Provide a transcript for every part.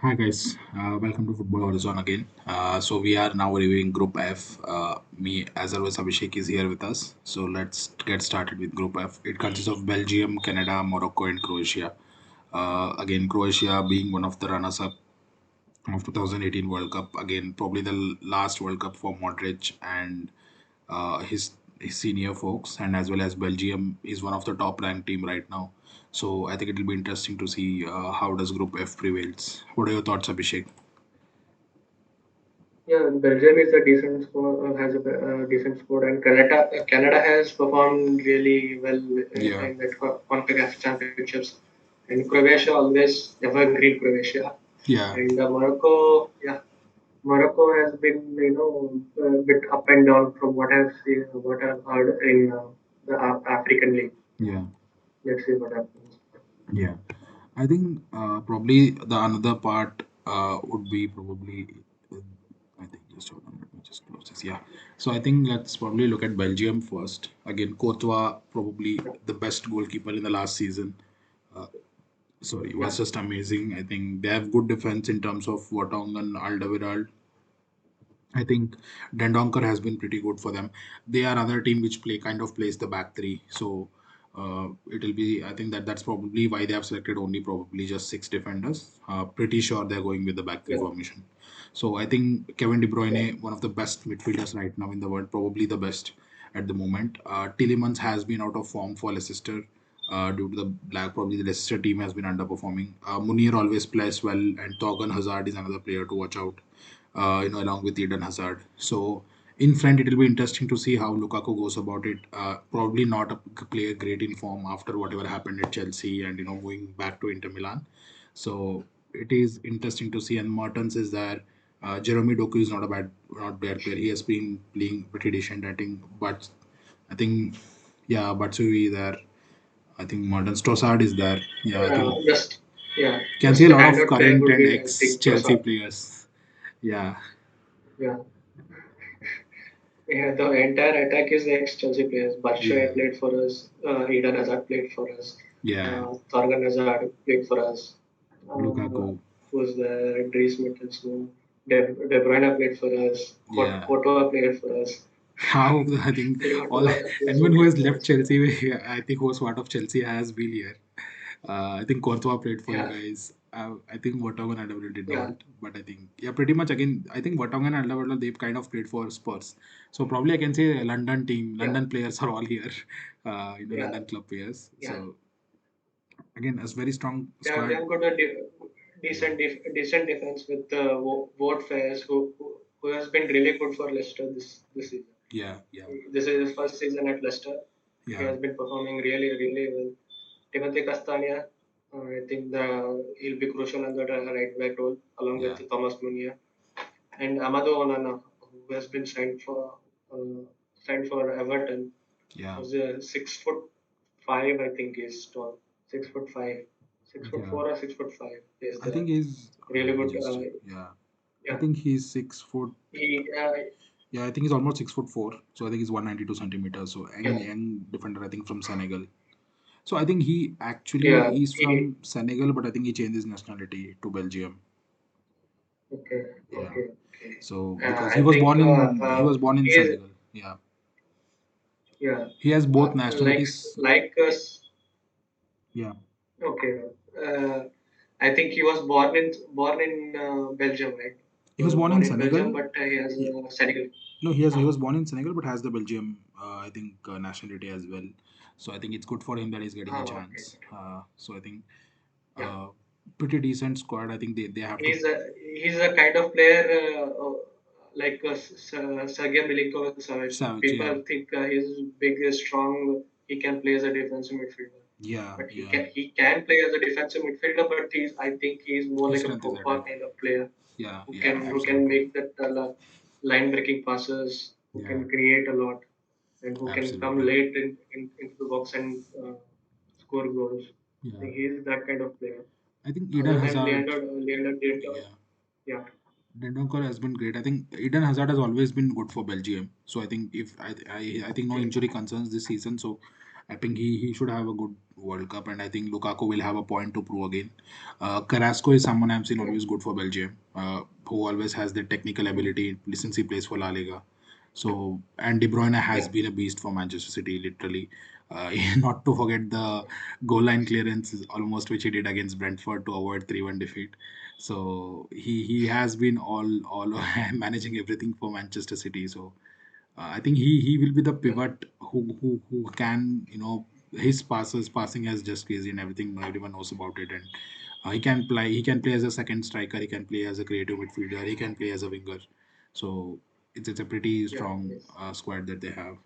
Hi guys, welcome to Football Horizon again. So we are now reviewing Group F. Me, as always, Abhishek is here with us. So let's get started with Group F. It consists of Belgium, Canada, Morocco, and Croatia. Again, Croatia being one of the runners-up of 2018 World Cup. Again, probably the last World Cup for Modric and his senior folks, and as well as Belgium is one of the top-ranked team right now. So I think it will be interesting to see how does Group F prevails. What are your thoughts, Abhishek? Yeah, Belgium is a decent squad, has a decent squad, and Canada has performed really well Yeah, in the CONCACAF championships. And Croatia always evergreen Croatia, yeah, and Morocco has been a bit up and down from what I've seen, what I've heard in the African League. yeah, Let's see what happens. yeah. I think probably the another part would be probably. uh, I think just hold on, let me just close this. Yeah. So I think let's probably look at Belgium first. Again, Courtois probably the best goalkeeper in the last season. Uh, Sorry, Yeah, was just amazing. I think they have good defense in terms of Watong and Alderweireld. I think Dendonker has been pretty good for them. They are another team which plays the back three. So it'll be I think that's probably why they have selected only probably just six defenders. Pretty sure they're going with the back three yeah, formation. So I think Kevin De yeah, Bruyne, one of the best midfielders right now in the world, probably the best at the moment. Tillemans has been out of form for Leicester due to the black. Probably the Leicester team has been underperforming. Munir always plays well, and Thorgan Hazard is another player to watch out. Along with Eden Hazard. So in front, it will be interesting to see how Lukaku goes about it. Probably not a player great in form after whatever happened at Chelsea and going back to Inter Milan. So it is interesting to see. And Mertens is there. Jeremy Doku is not bad player. He has been playing pretty decent. I think, yeah, Batsui there. I think Mertens Trossard is there. Yeah, I think just can see just a the lot of standout player current would and be I ex think Chelsea Trossard. players. Yeah, Yeah. Yeah, the entire attack is ex-Chelsea players. yeah, Batshuayi played for us. Eden Hazard played for us. yeah. Thorgan Hazard played for us. Lukaku. Who's there? Dries Mertens. De Bruyne played for us. Yeah. Courtois played for us. How I think We got a all lot of players who anyone who played has for left us. Chelsea, I think who was part of Chelsea has been here. I think Courtois played for you Yeah, guys. I think Vertonghen and Alderweireld did yeah, not, but I think yeah, pretty much again. I think Vertonghen and Alderweireld they've kind of played for Spurs. So probably I can say London team, yeah, London players are all here. yeah, London club players. yeah. So again, a very strong They squad. have got a Yeah, decent defense with Wout Faes, who has been really good for Leicester this season. yeah, yeah, This is his first season at Leicester. He yeah, has been performing really well. Timothy Castagna, I think he'll be crucial in the right back role along yeah, with Thomas Meunier and Amadou Onana, who has been signed for Everton. yeah, Was 6'5", I think he's tall. 6'5", 6'4" yeah. or 6'5". Is I the think he's. really Let me good. just check. Yeah, I Yeah, think he's 6 foot. he Yeah, I think he's almost 6 foot 4. So I think he's 192 centimeters. So yeah young defender, I think from Senegal. So I think he actually yeah is he from Senegal, but I think he changed his nationality to Belgium. okay Yeah. okay. So because I think he was born in he is Senegal. Yeah. yeah He has both like nationalities. like us. Yeah. Okay, I think he was born in Belgium, right? He He was was born born in in Belgium, Senegal. but he has He, Senegal. no, he Ah, was born in Senegal, but has the Belgium, I think, nationality as well. So I think it's good for him that he's getting a okay, chance. So I think yeah. uh, pretty decent squad. I think they have to. He's a kind of player like Sergei Milinkovic-Savic. Savage, yeah, People think he's big, strong. He can play as a defensive midfielder, yeah, but yeah. he can play as a defensive midfielder. But I think he's more His like a strength is Pogba attack. kind of player Yeah, who yeah, can absolutely. make that line breaking passes, who Yeah, can create a lot, and who can come absolutely. late into the box and score goals. I Yeah, think he's that kind of player. I think Other Eden than Hazard. Leander did, Yeah, yeah, Dendoncker has been great. I think Eden Hazard has always been good for Belgium. So I think if I think no yeah, injury concerns this season. So I think he should have a good World Cup, and I think Lukaku will have a point to prove again. Carrasco is someone I've seen Yeah. always good for Belgium, who always has the technical Mm. ability since he plays for La Liga. So, and De Bruyne has Yeah. been a beast for Manchester City, literally. Not to forget the goal line clearance, almost which he did against Brentford to avoid 3-1 defeat. So he has been all managing everything for Manchester City. So I think he will be the Yeah. pivot who can, his passing has just crazy and everything. Everyone knows about it, and he can play as a second striker. He can play as a creative midfielder. He can play as a winger. So it's a pretty Yeah. strong Yes. squad that they have.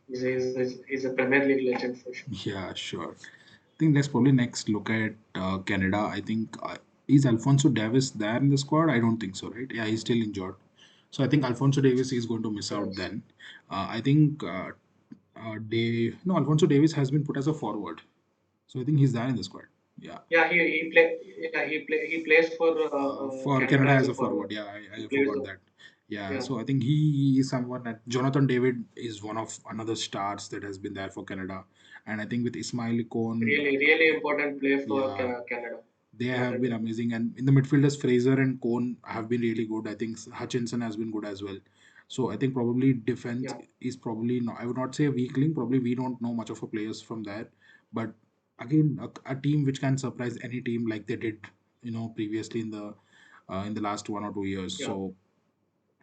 He's a Premier League legend for sure. Yeah, sure. I think let's probably next look at Canada. I think is Alfonso Davis there in the squad? I don't think so, right? Yeah, he's still injured. So I think Alfonso Davis is going to miss out Yes. then. I think no, Alfonso Davis has been put as a forward. So I think he's there in the squad. Yeah. Yeah. He plays for For Canada Canada as as a a forward. forward. Yeah, I He plays. forgot that. Yeah, Yeah. so I think he is someone that Jonathan David is one of another stars that has been there for Canada, and I think with Ismail Khan, Really important play for yeah, Canada. they have Jonathan been David. amazing. And in the midfielders, Fraser and Cohn have been really good. I think Hutchinson has been good as well. So I think probably defense Yeah. is probably not, I would not say a weak link. Probably we don't know much of a players from there, but again, a team which can surprise any team like they did, previously in the last 1 or 2 years. Yeah. So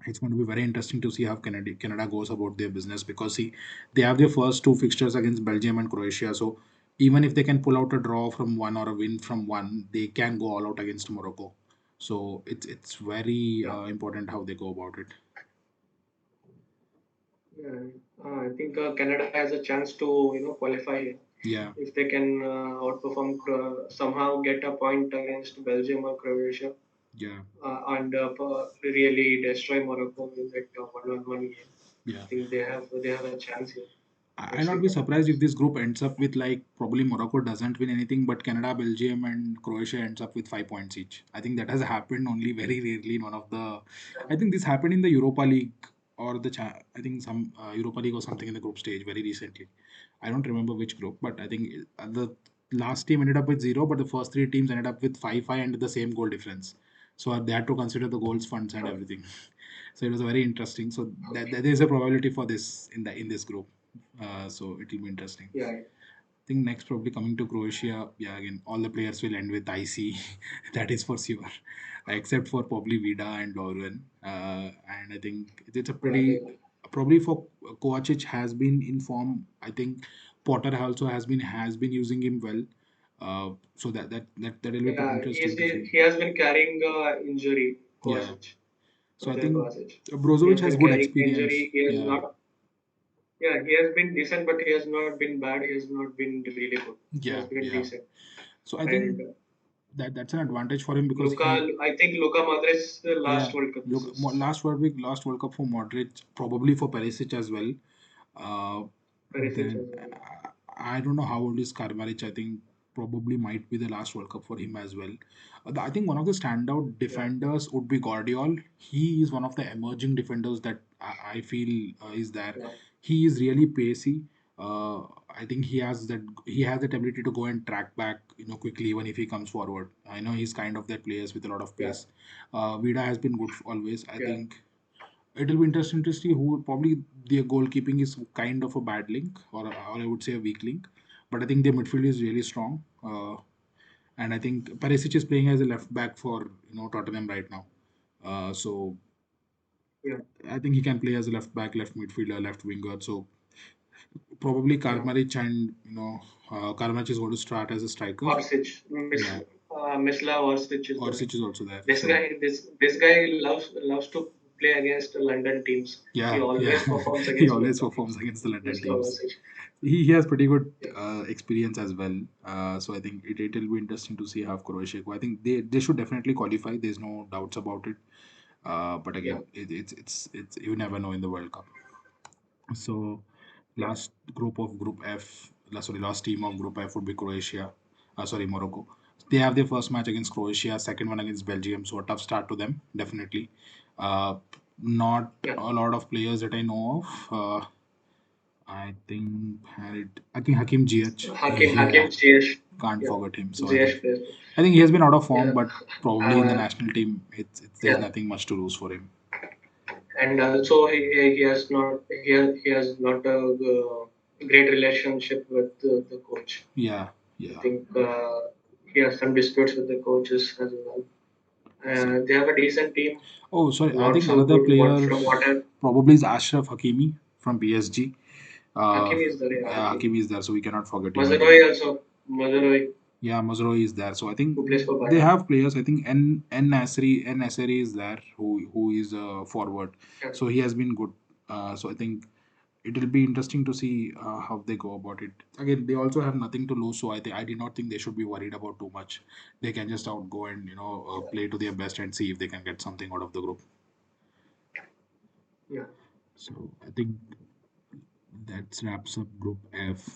it's going to be very interesting to see how Canada goes about their business, because see, they have their first two fixtures against Belgium and Croatia. So even if they can pull out a draw from one or a win from one, they can go all out against Morocco. So it's very Yeah. important how they go about it. Yeah. I think Canada has a chance to qualify Yeah, if they can outperform somehow get a point against Belgium or Croatia yeah, and really destroy Morocco in that one game. yeah. I think they have a chance here. I'll Let's see not be what surprised if happens. this group ends up with like probably Morocco doesn't win anything, but Canada, Belgium, and Croatia ends up with 5 points each. I think that has happened only very rarely in one of the. I think this happened in the Europa League or I think some Europa League or something in the group stage very recently. I don't remember which group, but I think the last team ended up with zero, but the first three teams ended up with 5-5 and the same goal difference. So they had to consider the goals, funds, and everything. So it was very interesting. So that there is a probability for this in this group. So it will be interesting. Yeah. I think next probably coming to Croatia. Yeah, again all the players will end with IC. That is for sure, except for probably Vida and Lauren. And I think it's a Yeah. pretty probably for Kovacic has been in form. I think Potter also has been using him well. So that will be pretty Yeah. interesting to see. He has been carrying injury, Yeah. Kovacic, So I Roger think Kovacic. He Brozovic has has been good carrying experience. injury. He has Yeah. not. Yeah, he has been decent, but he has not been bad. He has not been really good. He has Yeah, been yeah. decent. So I think And that's an advantage for him because Luka, I think Luka Modric's the last yeah, World Cup. This look, is last World Cup for Modric, probably for Perisic as well. Uh, Perisic then as well. I don't know how old is Kramaric. I think probably might be the last World Cup for him as well. I think one of the standout Yeah, defenders would be Guardiol. He is one of the emerging defenders that I feel is there. yeah, He is really pacey. I think he has that ability to go and track back, quickly even if he comes forward. I know he's kind of that players with a lot of yeah, pace. Vida has been good always. I yeah, think it'll be interesting to see who probably their goalkeeping is kind of a bad link, or I would say a weak link. But I think their midfield is really strong. And I think Perisic is playing as a left back for Tottenham right now. So yeah, I think he can play as a left back, left midfielder, left winger. So probably yeah. Karmaric and Karmaric is going to start as a striker. Orsic, Yeah, Mislav Orsic is the name. Orsic is also there. This So guy, this guy loves to play against London teams. He yeah, yeah, always performs he against always London. performs against the London Mislav teams. Orsic. He has pretty good Yeah, experience as well. So I think it will be interesting to see how Croatia go. I think they should definitely qualify. There's no doubts about it. But yeah, again, it's you never know in the World Cup. So yeah, last group of Group F, last team of Group F would be Croatia. Sorry, Morocco. They have their first match against Croatia, second one against Belgium. So a tough start to them, definitely. Not yeah. a lot of players that I know of. I think Hakim Ziyech. Hakim Yeah, Ziyech. can't Yeah, forget him. So Ziyech plays. I think he has been out of form, Yeah. but probably in the Uh, national team, there's yeah. nothing much to lose for him. And also he has not a great relationship with the coach. Yeah, I yeah. think he has some disputes with the coaches as well. So They have a decent team, oh, sorry. I not think so another good. What player from what I probably is Ashraf Hakimi from PSG. Uh, Hakimi is there. Yeah, yeah, Hakimi. Hakimi is there, so we cannot forget him Mazaroi again. also. Mazaroi Yeah, Mazroi is there. So I think who plays for they Bayern. have players. I think N Nasri is there, who is a forward. Yeah, So he has been good. So I think it will be interesting to see how they go about it. Again, they also have nothing to lose, so I did not think they should be worried about too much. They can just out go and play to their best and see if they can get something out of the group. yeah. So I think that wraps up Group F.